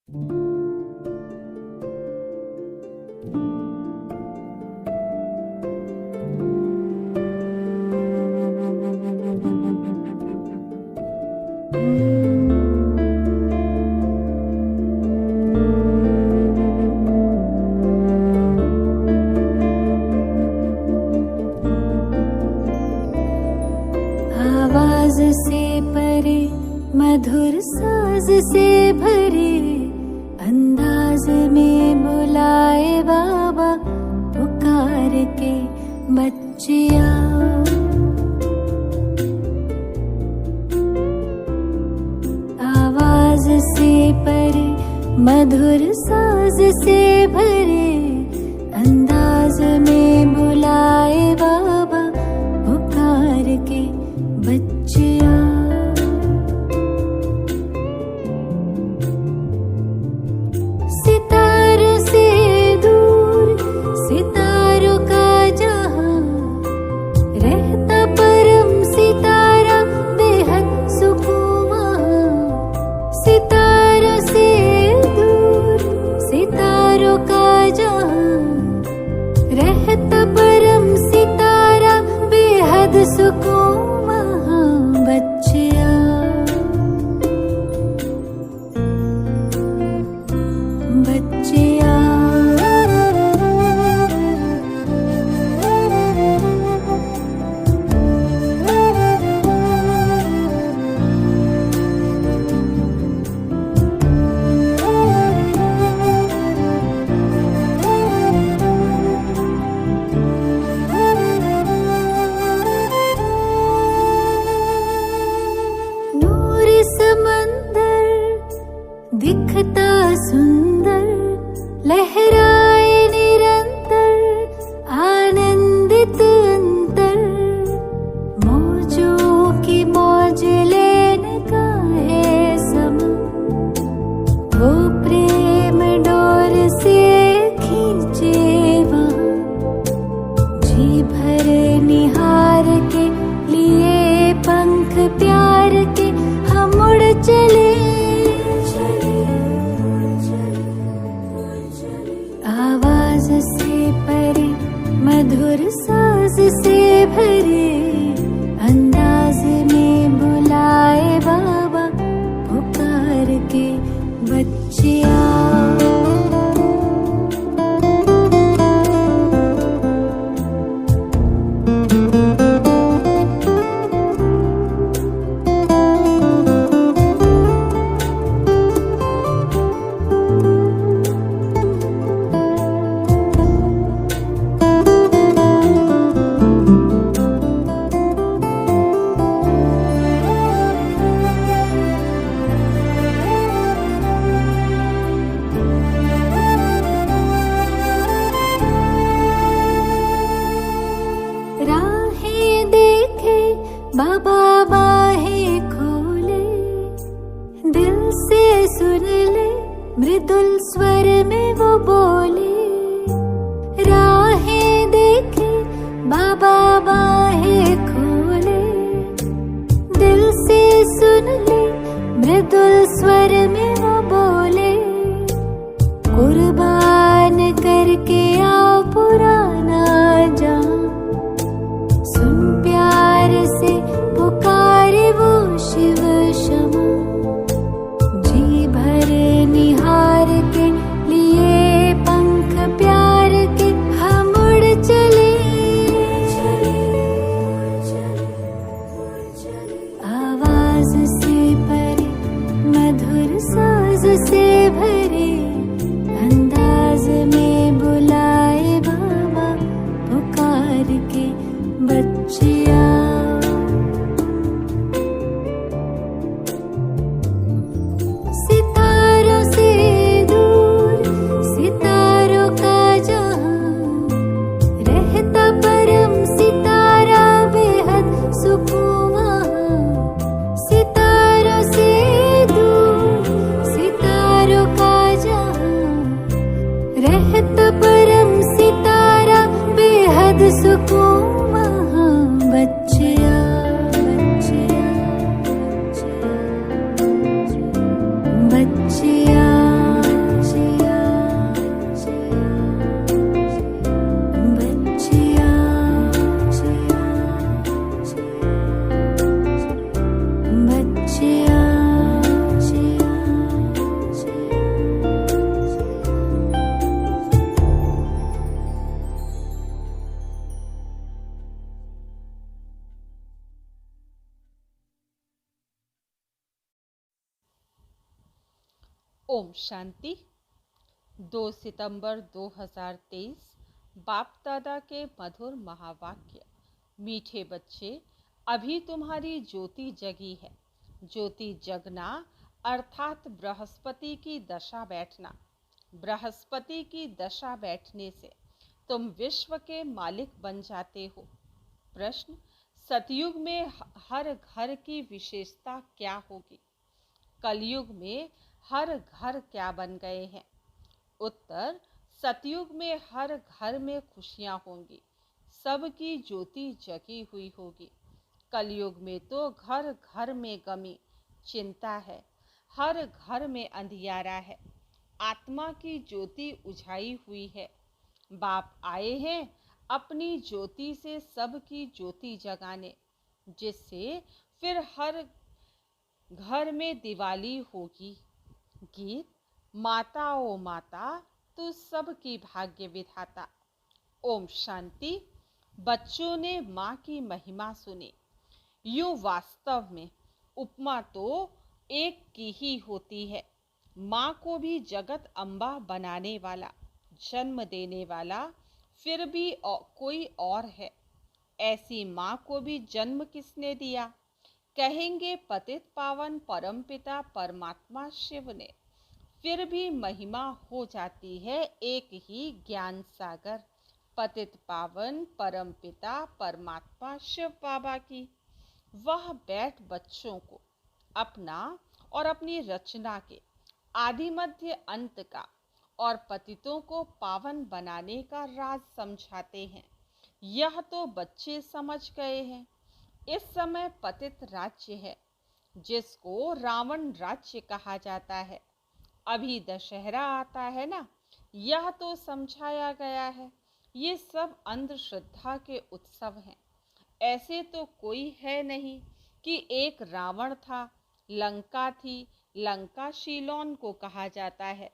आवाज से परे मधुर साज से भरे अंदाज में बुलाए बाबा पुकार के बच्चिया। आवाज से परे मधुर साज से भरे अंदाज में बुलाए बाबा पुकार के बच्चिया। सितारों से दूर सितारों का जहां रहता परम सितारा बेहद सुकून वहां। सितारों से दूर सितारों का जहां रहता परम सितारा बेहद सुकून बच्चिया। बच्चिया दिखता सुंदर लहराए निरंतर आनंदित अंतर। मौजों की मौज लेने का है समय वो प्रेम डोर से खींचे वहाँ। जी भर निहार के लिए पंख प्यार के हम उड़ चले। आवाज से परे मधुर साज से भरे अंदाज में बुलाए बाबा पुकार के बच्चिया। राहें देखे बाबा बाहें खोले दिल से सुन ले मृदुल स्वर में वो बोले। राहें देखे बाबा बाहें खोले दिल से सुन ले मृदुल स्वर में वो बोले। कुर्बान करके आओ पुराना जान सुन प्यार से पुकारे वो शिव क्षमा। जी भर निहार के लिए पंख प्यार के हम उड़ चले। आवाज से परे मधुर साज से भरे अंदाज में बुलाए बाबा पुकार के बच्चिया। सितारों से दूर सितारों का जहां रहता परम सितारा बेहद सुकून वहां। सितारों से दूर सितारों ओम शांति। 2 सितंबर 2023 बाप दादा के मधुर महावाक्य। मीठे बच्चे, अभी तुम्हारी ज्योति जगी है। ज्योति जगना अर्थात बृहस्पति की दशा बैठना। बृहस्पति की दशा बैठने से तुम विश्व के मालिक बन जाते हो। प्रश्न: सतयुग में हर घर की विशेषता क्या होगी? कलयुग में हर घर क्या बन गए हैं? उत्तर: सतयुग में हर घर में खुशियां होंगी, सबकी ज्योति जगी हुई होगी। कलयुग में तो घर घर में गमी, चिंता है, हर घर में अंधियारा है। आत्मा की ज्योति उझाई हुई है। बाप आए हैं अपनी ज्योति से सबकी ज्योति जगाने, जिससे फिर हर घर में दिवाली होगी। गीत: माता ओ माता, तू सबकी भाग्य विधाता। ओम शांति। बच्चों ने माँ की महिमा सुनी। यूँ वास्तव में उपमा तो एक की ही होती है। माँ को भी जगत अम्बा बनाने वाला, जन्म देने वाला फिर भी कोई और है। ऐसी माँ को भी जन्म किसने दिया? कहेंगे पतित पावन परमपिता परमात्मा शिव ने। फिर भी महिमा हो जाती है एक ही ज्ञान सागर, पतित पावन परमपिता परमात्मा शिव बाबा की। वह बैठ बच्चों को अपना और अपनी रचना के आदि मध्य अंत का और पतितों को पावन बनाने का राज समझाते हैं। यह तो बच्चे समझ गए हैं। इस समय पतित राज्य है, जिसको रावण राज्य कहा जाता है। अभी दशहरा आता है ना, यह तो समझाया गया है। ये सब अंधश्रद्धा के उत्सव हैं। ऐसे तो कोई है नहीं कि एक रावण था, लंका थी, लंका शीलोन को कहा जाता है।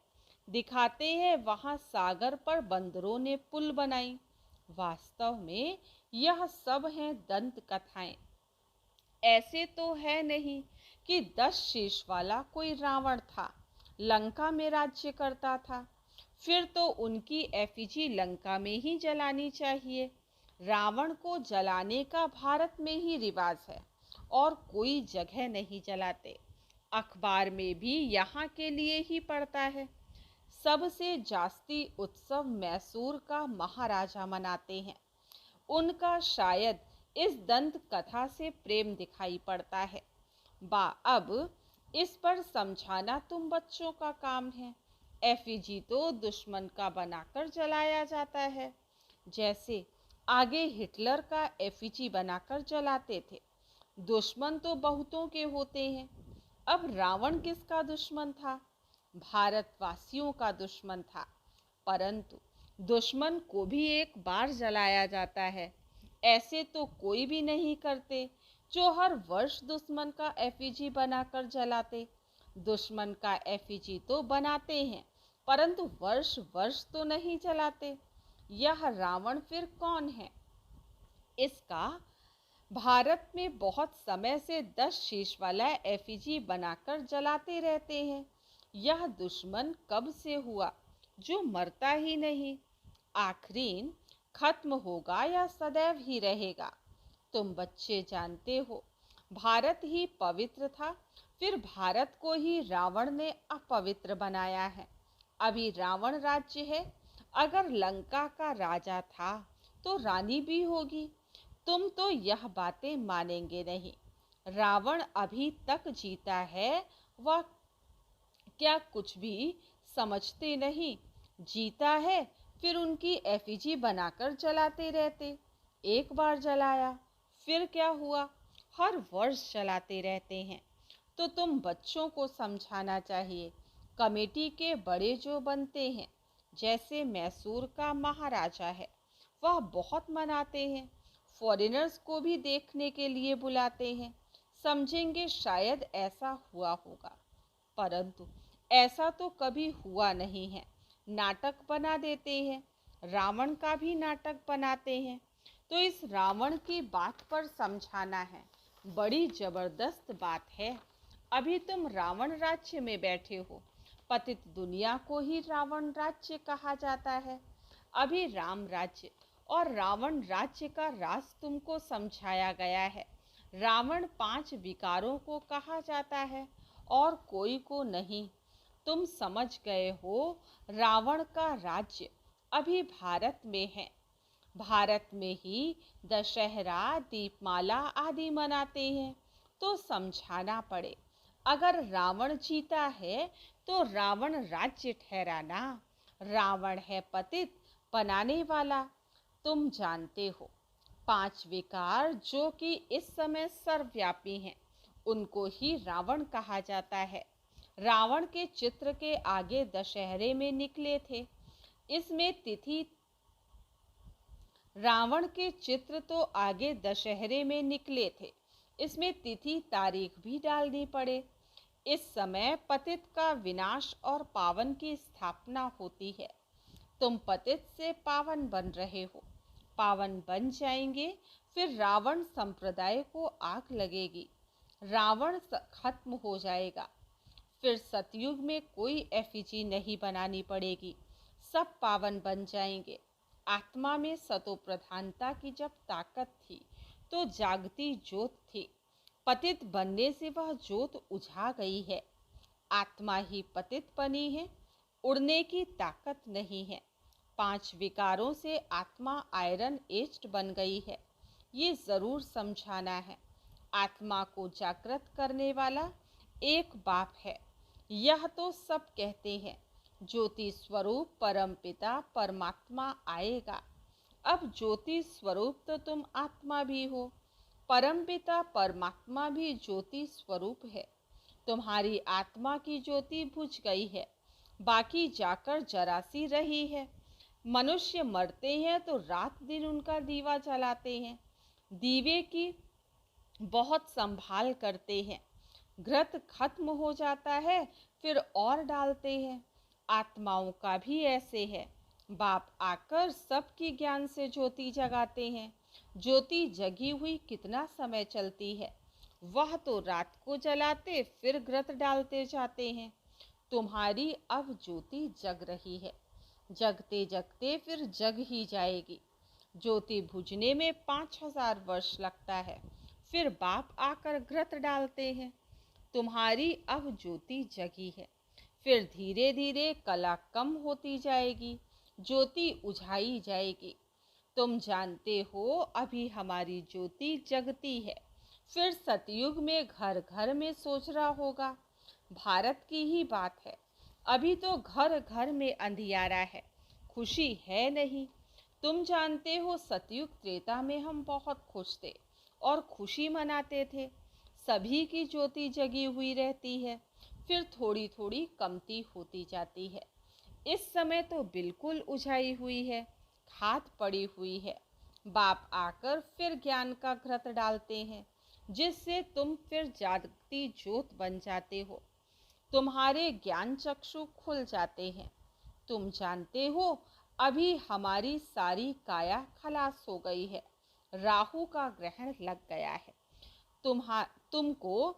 दिखाते हैं वहां सागर पर बंदरों ने पुल बनाई। वास्तव में यह सब हैं दंत कथाएं। ऐसे तो है नहीं कि 10 शीश वाला कोई रावण था, लंका में राज्य करता था। फिर तो उनकी एफिजी लंका में ही जलानी चाहिए। रावण को जलाने का भारत में ही रिवाज है और कोई जगह नहीं जलाते। अखबार में भी यहाँ के लिए ही पड़ता है। सबसे जास्ती उत्सव मैसूर का महाराजा मनाते हैं। उनका शायद इस दंत कथा से प्रेम दिखाई पड़ता है। अब इस पर समझाना तुम बच्चों का काम है। एफिजी तो दुश्मन का बनाकर जलाया जाता है, जैसे आगे हिटलर का एफिजी बनाकर जलाते थे। दुश्मन तो बहुतों के होते हैं। अब रावण किसका दुश्मन था? भारतवासियों का दुश्मन था। परंतु दुश्मन को भी एक बार जलाया जाता है। ऐसे तो कोई भी नहीं करते जो हर वर्ष दुश्मन का एफिजी बनाकर जलाते। दुश्मन का एफिजी तो बनाते हैं, परंतु वर्ष वर्ष तो नहीं जलाते। यह रावण फिर कौन है? इसका भारत में बहुत समय से 10 शीश वाला एफिजी बनाकर जलाते रहते हैं। यह दुश्मन कब से हुआ जो मरता ही नहीं? आखिरीन खत्म होगा या सदैव ही रहेगा? तुम बच्चे जानते हो, भारत ही पवित्र था, फिर भारत को ही रावण ने अपवित्र बनाया है। अभी रावण राज्य है। अगर लंका का राजा था तो रानी भी होगी। तुम तो यह बातें मानेंगे नहीं। रावण अभी तक जीता है, वह क्या कुछ भी समझते नहीं? जीता है, फिर उनकी एफिजी बनाकर जलाते रहते। एक बार जलाया, फिर क्या हुआ? हर वर्ष जलाते रहते हैं। तो तुम बच्चों को समझाना चाहिए। कमेटी के बड़े जो बनते हैं, जैसे मैसूर का महाराजा है, वह बहुत मनाते हैं। फॉरेनर्स को भी देखने के लिए बुलाते हैं। समझेंगे शायद ऐसा हुआ होगा, परंतु ऐसा तो कभी हुआ नहीं है। नाटक बना देते हैं। रावण का भी नाटक बनाते हैं। तो इस रावण की बात पर समझाना है। बड़ी जबरदस्त बात है। अभी तुम रावण राज्य में बैठे हो, पतित दुनिया को ही रावण राज्य कहा जाता है। अभी राम राज्य और रावण राज्य का राज तुमको समझाया गया है। रावण 5 विकारों को कहा जाता है और कोई को नहीं। तुम समझ गए हो। रावण का राज्य अभी भारत में है। भारत में ही दशहरा, दीपमाला आदि मनाते हैं। तो समझाना पड़े, अगर रावण जीता है तो रावण राज्य ठहराना। रावण है पतित बनाने वाला। तुम जानते हो 5 विकार जो कि इस समय सर्वव्यापी हैं, उनको ही रावण कहा जाता है। रावण के चित्र के आगे दशहरे में निकले थे। इसमें तिथि रावण के चित्र तो आगे दशहरे में निकले थे, इसमें तिथि तारीख भी डालनी पड़े। इस समय पतित का विनाश और पावन की स्थापना होती है। तुम पतित से पावन बन रहे हो। पावन बन जाएंगे, फिर रावण संप्रदाय को आग लगेगी। रावण खत्म हो जाएगा। फिर सतयुग में कोई एफिजी नहीं बनानी पड़ेगी, सब पावन बन जाएंगे। आत्मा में सतो प्रधानता की जब ताकत थी तो जागती ज्योत थी। पतित बनने से वह ज्योत उझा गई है। आत्मा ही पतित बनी है, उड़ने की ताकत नहीं है। 5 विकारों से आत्मा आयरन एज्ड बन गई है। ये जरूर समझाना है। आत्मा को जागृत करने वाला एक बाप है, यह तो सब कहते हैं। ज्योति स्वरूप परमपिता परमात्मा आएगा। अब ज्योति स्वरूप तो तुम आत्मा भी हो। परमपिता परमात्मा भी ज्योति स्वरूप है। तुम्हारी आत्मा की ज्योति बुझ गई है, बाकी जाकर जरासी रही है। मनुष्य मरते हैं तो रात दिन उनका दीवा जलाते हैं। दीवे की बहुत संभाल करते हैं। घृत खत्म हो जाता है, फिर और डालते हैं। आत्माओं का भी ऐसे है। बाप आकर सबकी ज्ञान से ज्योति जगाते हैं। ज्योति जगी हुई कितना समय चलती है, वह तो रात को जलाते फिर घृत डालते जाते हैं। तुम्हारी अब ज्योति जग रही है। जगते जगते फिर जग ही जाएगी। ज्योति बुझने में 5000 वर्ष लगता है, फिर बाप आकर घृत डालते हैं। तुम्हारी अब ज्योति जगी है, फिर धीरे धीरे कला कम होती जाएगी, ज्योति उझाई जाएगी। तुम जानते हो अभी हमारी ज्योति जगती है, फिर सतयुग में घर घर में सोच रहा होगा। भारत की ही बात है, अभी तो घर घर में अंधियारा है, खुशी है नहीं। तुम जानते हो सतयुग त्रेता में हम बहुत खुश थे और खुशी मनाते थे। सभी की ज्योति जगी हुई रहती है, फिर थोड़ी थोड़ी कमती होती जाती है। इस समय तो बिल्कुल उझाई हुई है, खाद पड़ी हुई है। बाप आकर फिर ज्ञान का घृत डालते हैं, जिससे तुम फिर जागती ज्योत बन जाते हो। तुम्हारे ज्ञान चक्षु खुल जाते हैं। तुम जानते हो अभी हमारी सारी काया खलास हो गई है। राहु का ग्रहण लग गया है। तुमको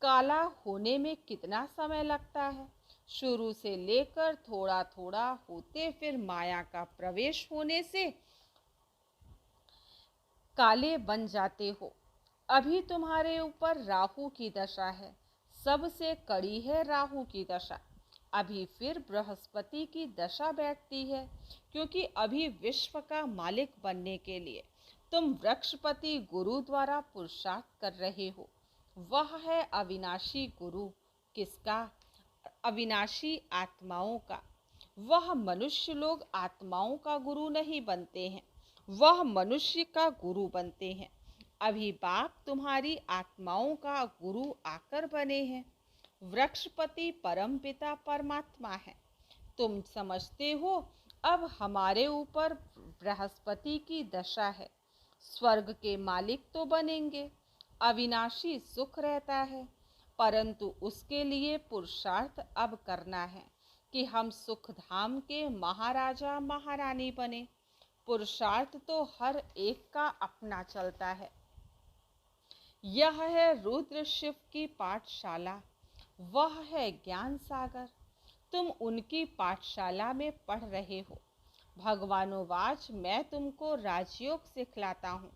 काला होने में कितना समय लगता है? शुरू से लेकर थोड़ा थोड़ा होते फिर माया का प्रवेश होने से काले बन जाते हो। अभी तुम्हारे ऊपर राहु की दशा है, सबसे कड़ी है राहु की दशा। अभी फिर बृहस्पति की दशा बैठती है, क्योंकि अभी विश्व का मालिक बनने के लिए तुम वृक्षपति गुरु द्वारा पुरुषार्थ कर रहे हो। वह है अविनाशी गुरु। किसका? अविनाशी आत्माओं का। वह मनुष्य लोग आत्माओं का गुरु नहीं बनते हैं, वह मनुष्य का गुरु बनते हैं। अभी बाप तुम्हारी आत्माओं का गुरु आकर बने हैं। वृक्षपति परमपिता परमात्मा है। तुम समझते हो अब हमारे ऊपर बृहस्पति की दशा है। स्वर्ग के मालिक तो बनेंगे, अविनाशी सुख रहता है, परंतु उसके लिए पुरुषार्थ अब करना है कि हम सुख धाम के महाराजा महारानी बने। पुरुषार्थ तो हर एक का अपना चलता है। यह है रुद्र शिव की पाठशाला, वह है ज्ञान सागर। तुम उनकी पाठशाला में पढ़ रहे हो। भगवानोवाच, मैं तुमको राजयोग सिखलाता हूँ।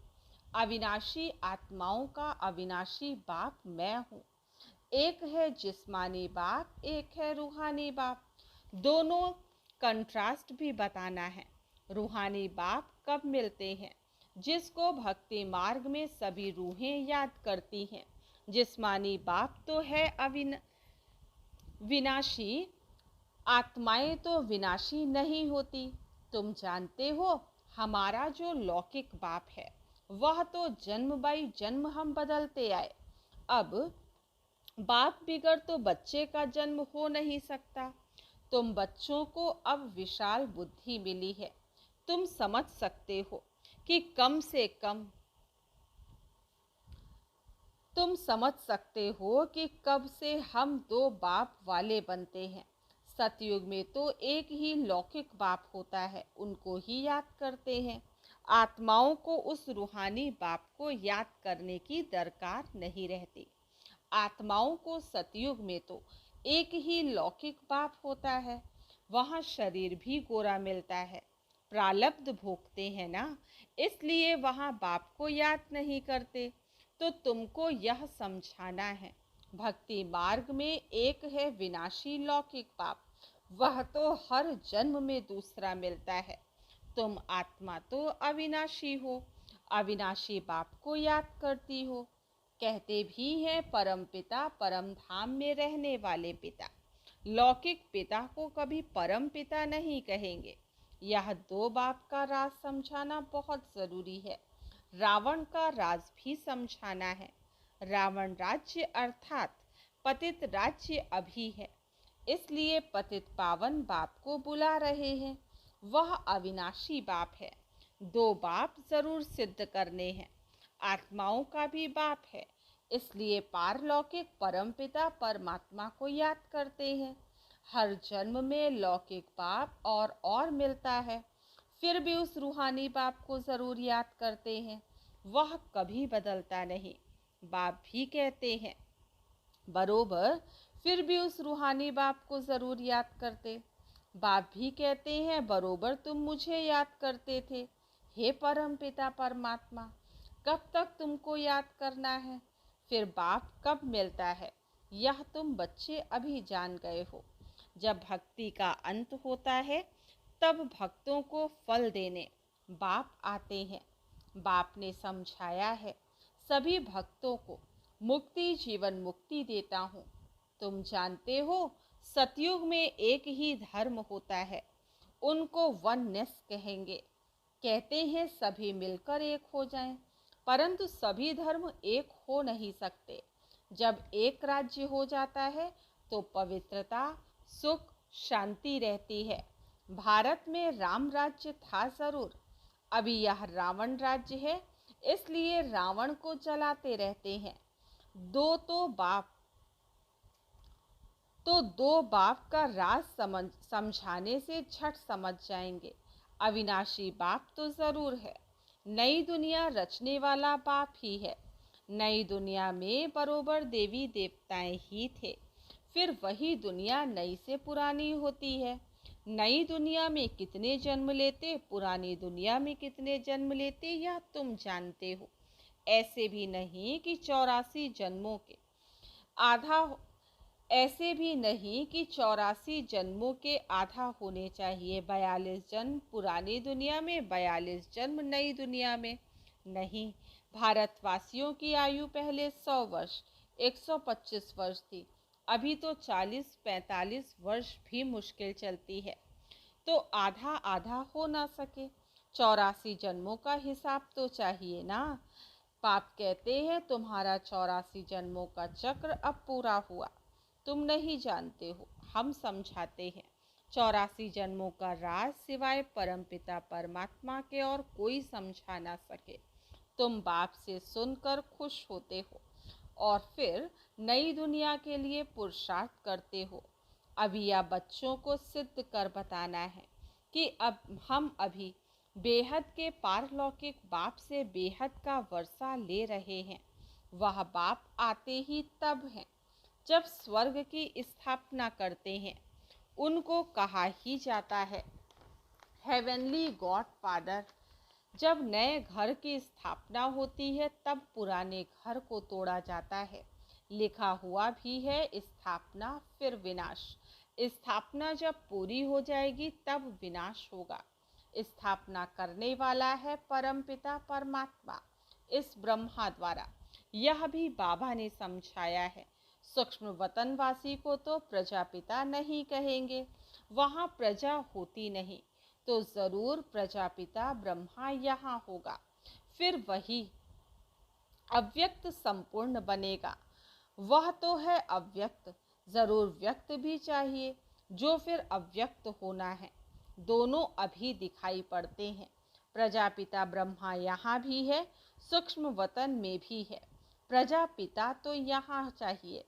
अविनाशी आत्माओं का अविनाशी बाप मैं हूँ। एक है जिस्मानी बाप, एक है रूहानी बाप। दोनों कंट्रास्ट भी बताना है। रूहानी बाप कब मिलते हैं? जिसको भक्ति मार्ग में सभी रूहें याद करती हैं। जिस्मानी बाप तो है विनाशी, आत्माएं तो विनाशी नहीं होती। तुम जानते हो, हमारा जो लौकिक बाप है वह तो जन्म बाई जन्म हम बदलते आए। अब बाप बिगड़ तो बच्चे का जन्म हो नहीं सकता। तुम बच्चों को अब विशाल बुद्धि मिली है। तुम समझ सकते हो कि कम से कम तुम समझ सकते हो कि कब से हम दो बाप वाले बनते हैं। सतयुग में तो एक ही लौकिक बाप होता है, उनको ही याद करते हैं। आत्माओं को उस रूहानी बाप को याद करने की दरकार नहीं रहती। आत्माओं को सतयुग में तो एक ही लौकिक बाप होता है। वहाँ शरीर भी गोरा मिलता है। प्रारब्ध भोगते हैं ना, इसलिए वहाँ बाप को याद नहीं करते। तो तुमको यह समझाना है, भक्ति मार्ग में एक है विनाशी लौकिक बाप, वह तो हर जन्म में दूसरा मिलता है। तुम आत्मा तो अविनाशी हो, अविनाशी बाप को याद करती हो। कहते भी हैं परम पिता, परम धाम में रहने वाले पिता। लौकिक पिता को कभी परम पिता नहीं कहेंगे। यह दो बाप का राज समझाना बहुत जरूरी है। रावण का राज भी समझाना है। रावण राज्य अर्थात पतित राज्य अभी है, इसलिए पतित पावन बाप को बुला रहे हैं। वह अविनाशी बाप है। दो बाप जरूर सिद्ध करने हैं। आत्माओं का भी बाप है, इसलिए पारलौकिक परमपिता परमात्मा को याद करते हैं। हर जन्म में लौकिक बाप और मिलता है, फिर भी उस रूहानी बाप को जरूर याद करते हैं। वह कभी बदलता नहीं। बाप भी कहते हैं बरोबर, फिर भी उस रूहानी बाप को जरूर याद करते। बाप भी कहते हैं बरोबर, तुम मुझे याद करते थे। हे परम पिता परमात्मा, कब तक तुमको याद करना है? फिर बाप कब मिलता है, यह तुम बच्चे अभी जान गए हो। जब भक्ति का अंत होता है, तब भक्तों को फल देने बाप आते हैं। बाप ने समझाया है, सभी भक्तों को मुक्ति जीवन मुक्ति देता हूँ। तुम जानते हो, सतयुग में एक ही धर्म होता है, उनको वननेस कहेंगे। कहते हैं सभी मिलकर एक हो जाएं, परंतु सभी धर्म एक हो नहीं सकते। जब एक राज्य हो जाता है तो पवित्रता, सुख, शांति रहती है। भारत में राम राज्य था जरूर, अभी यह रावण राज्य है, इसलिए रावण को जलाते रहते हैं। दो बाप का राज समझाने से झट समझ जाएंगे। अविनाशी बाप तो जरूर है। नई दुनिया रचने वाला बाप ही है। नई दुनिया में बरोबर देवी देवताएं ही थे, फिर वही दुनिया नई से पुरानी होती है। नई दुनिया में कितने जन्म लेते, पुरानी दुनिया में कितने जन्म लेते, यह तुम जानते हो। ऐसे भी नहीं कि 84 जन्मों के आधा ऐसे भी नहीं कि 84 जन्मों के आधा होने चाहिए। 42 जन्म पुरानी दुनिया में, 42 जन्म नई दुनिया में। नहीं, भारतवासियों की आयु पहले 100 वर्ष, 125 वर्ष थी, अभी तो 40-45 वर्ष भी मुश्किल चलती है। तो आधा आधा हो ना सके, 84 जन्मों का हिसाब तो चाहिए ना। पाप कहते हैं तुम्हारा 84 जन्मों का चक्र अब पूरा हुआ। तुम नहीं जानते हो, हम समझाते हैं। 84 जन्मों का राज सिवाय परमपिता परमात्मा के और कोई समझा ना सके। तुम बाप से सुनकर खुश होते हो और फिर नई दुनिया के लिए पुरुषार्थ करते हो। अभी या बच्चों को सिद्ध कर बताना है कि अब हम अभी बेहद के पारलौकिक बाप से बेहद का वर्षा ले रहे हैं। वह बाप आते ही तब हैं जब स्वर्ग की स्थापना करते हैं। उनको कहा ही जाता है हेवनली गॉड फादर। जब नए घर की स्थापना होती है तब पुराने घर को तोड़ा जाता है। लिखा हुआ भी है स्थापना फिर विनाश। स्थापना जब पूरी हो जाएगी तब विनाश होगा। स्थापना करने वाला है परमपिता परमात्मा इस ब्रह्मा द्वारा। यह भी बाबा ने समझाया है। सूक्ष्म वतनवासी को तो प्रजापिता नहीं कहेंगे, वहाँ प्रजा होती नहीं, तो जरूर प्रजापिता ब्रह्मा यहाँ होगा। फिर वही अव्यक्त संपूर्ण बनेगा। वह तो है अव्यक्त, जरूर व्यक्त भी चाहिए, जो फिर अव्यक्त होना है। दोनों अभी दिखाई पड़ते हैं। प्रजापिता ब्रह्मा यहाँ भी है, सूक्ष्म वतन में भी है। प्रजापिता तो यहाँ चाहिए,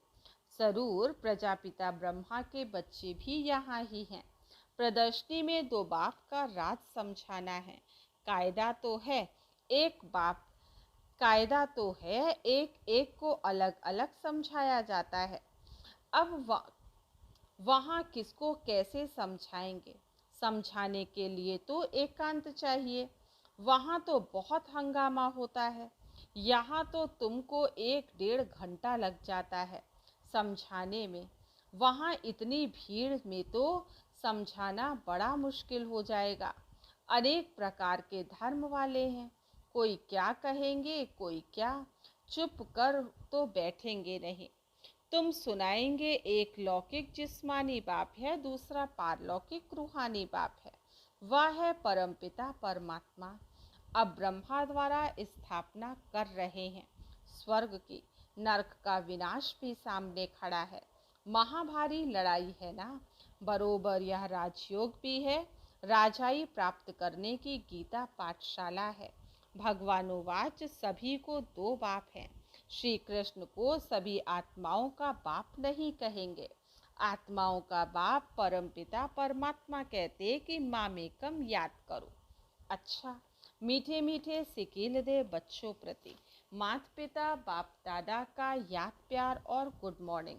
जरूर प्रजापिता ब्रह्मा के बच्चे भी यहाँ ही हैं। प्रदर्शनी में दो बाप का राज समझाना है। कायदा तो है एक बाप, कायदा तो है एक एक को अलग अलग समझाया जाता है। अब वहाँ किसको कैसे समझाएंगे? समझाने के लिए तो एकांत चाहिए। वहाँ तो बहुत हंगामा होता है, यहाँ तो तुमको 1-1.5 घंटा लग जाता है समझाने में। वहाँ इतनी भीड़ में तो समझाना बड़ा मुश्किल हो जाएगा। अनेक प्रकार के धर्म वाले हैं, कोई क्या कहेंगे कोई क्या, चुप कर तो बैठेंगे नहीं। तुम सुनाएंगे एक लौकिक जिस्मानी बाप है, दूसरा पारलौकिक रूहानी बाप है, वह है परमपिता परमात्मा। अब ब्रह्मा द्वारा स्थापना कर रहे हैं स्वर्ग की। नरक का विनाश भी सामने खड़ा है। महाभारी लड़ाई है ना। बरोबर यह राजयोग भी है। राजाई प्राप्त करने की गीता पाठशाला है। भगवानुवाच सभी को 2 बाप हैं। श्री कृष्ण को सभी आत्माओं का बाप नहीं कहेंगे। आत्माओं का बाप परमपिता परमात्मा कहते कि मामेकम याद करो। अच्छा, मीठे मीठे सिकील दे बच्चों प्रति माता पिता बाप दादा का याद प्यार और गुड मॉर्निंग।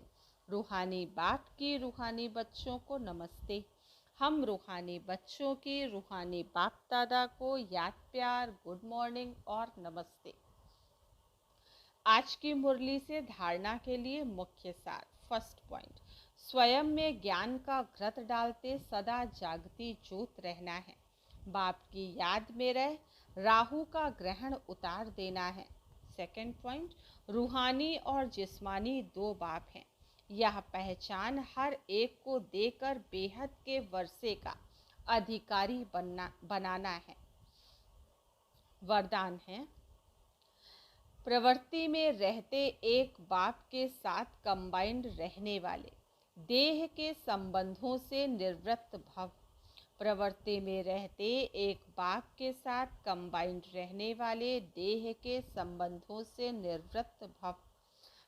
रूहानी बाप की रूहानी बच्चों को नमस्ते। हम रूहानी बच्चों की रूहानी बाप दादा को याद प्यार गुड मॉर्निंग और नमस्ते। आज की मुरली से धारणा के लिए मुख्य सार। फर्स्ट पॉइंट, स्वयं में ज्ञान का घृत डालते सदा जागती ज्योत रहना है। बाप की याद में रह राहु का ग्रहण उतार देना है। सेकंड पॉइंट, रूहानी और जिस्मानी 2 बाप हैं। यह पहचान हर एक को देकर बेहद के वर्षे का अधिकारी बनाना है। वरदान है, प्रवृत्ति में रहते एक बाप के साथ कंबाइंड रहने वाले देह के संबंधों से निवृत्त भव। प्रवृत्ति में रहते एक बाप के साथ कंबाइंड रहने वाले देह के संबंधों से निवृत्त भव।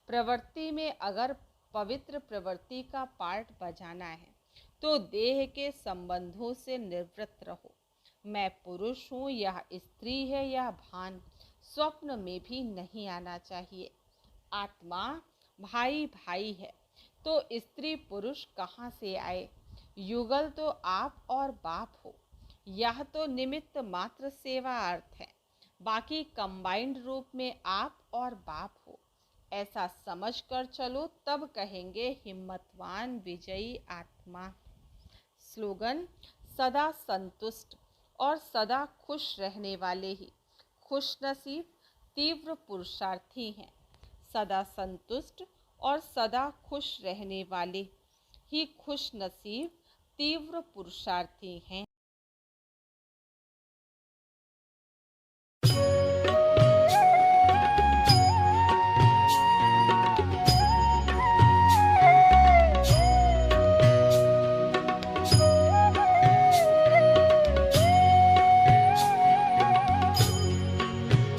प्रवृत्ति में अगर पवित्र प्रवृत्ति का पार्ट बजाना है तो देह के संबंधों से निवृत्त रहो। मैं पुरुष हूँ, यह स्त्री है, यह भान स्वप्न में भी नहीं आना चाहिए। आत्मा भाई भाई है तो स्त्री पुरुष कहाँ से आए? युगल तो आप और बाप हो। यह तो निमित्त मात्र सेवा अर्थ है, बाकी कंबाइंड रूप में आप और बाप हो। ऐसा समझ कर चलो, तब कहेंगे हिम्मतवान विजयी आत्मा। स्लोगन, सदा संतुष्ट और सदा खुश रहने वाले ही खुश नसीब तीव्र पुरुषार्थी हैं। सदा संतुष्ट और सदा खुश रहने वाले ही खुश नसीब तीव्र पुरुषार्थी हैं।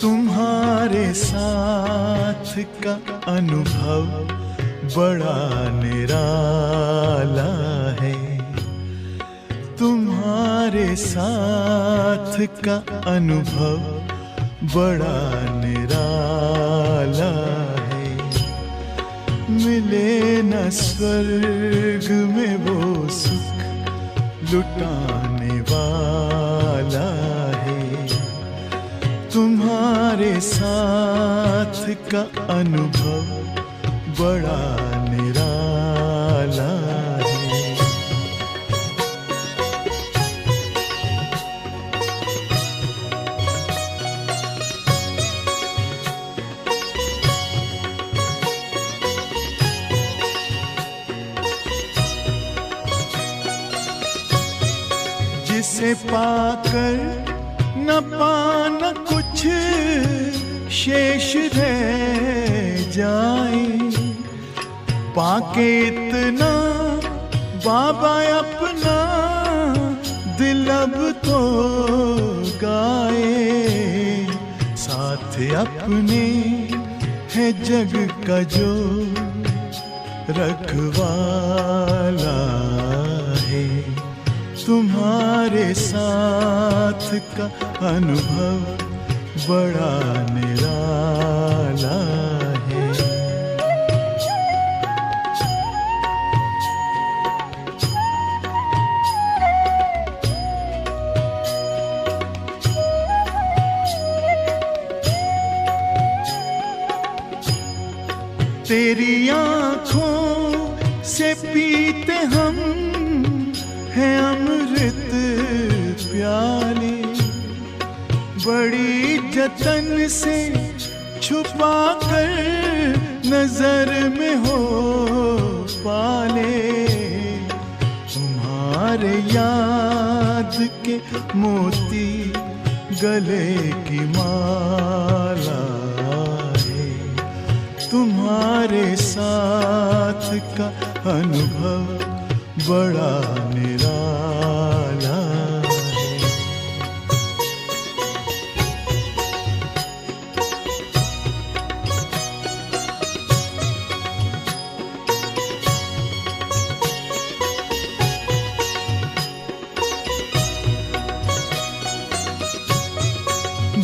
तुम्हारे साथ का अनुभव बड़ा निराला है। तुम्हारे साथ का अनुभव बड़ा निराला है। मिले न स्वर्ग में वो सुख लुटाने वाला है। तुम्हारे साथ का अनुभव बड़ा निराला है। जिसे पाकर न पाना कुछ शेष रह जाए, पाके इतना बाबा अपना दिल अब तो गाए। साथ अपने है जग का जो रखवाला है। तुम्हारे साथ का अनुभव बड़ा निराला है। तेरी आँखों से पीते हम हैं अमृत प्याले, बड़ी जतन से छुपा कर नजर में हो पाले। तुम्हारे याद के मोती गले की माला है। तुम्हारे साथ का अनुभव बड़ा निराला है।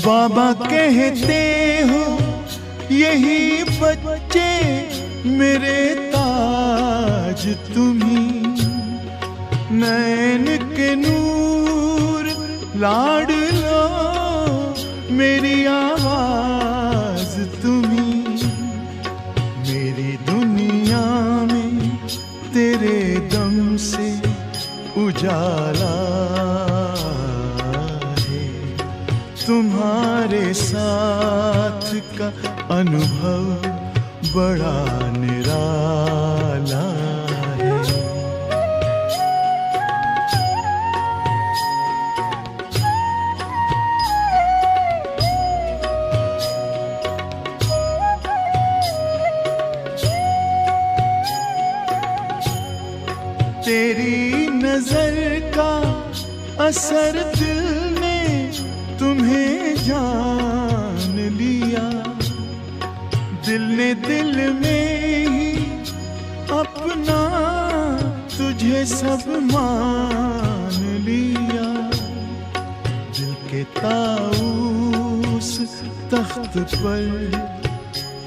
बाबा कहते हो यही बच्चे मेरे ताज तुम्ही, नैन के नूर लाड लो मेरी आवाज तुम्ही। मेरी दुनिया में तेरे दम से उजाला है। तुम्हारे साथ का अनुभव बड़ा निराला है। तेरी नजर का असर दिल ने तुम्हें जान लिया। दिल ने दिल में ही अपना तुझे सब मान लिया। दिल के ताऊस तख्त पर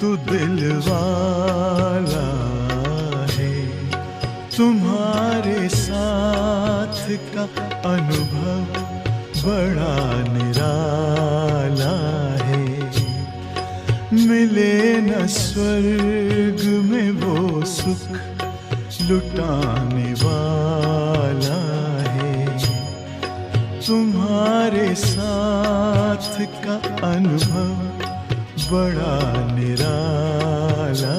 तू दिल वाला है। तुम्हारे साथ का अनुभव बड़ा निराला है। मिले न स्वर्ग में वो सुख लुटाने वाला है। तुम्हारे साथ का अनुभव बड़ा निराला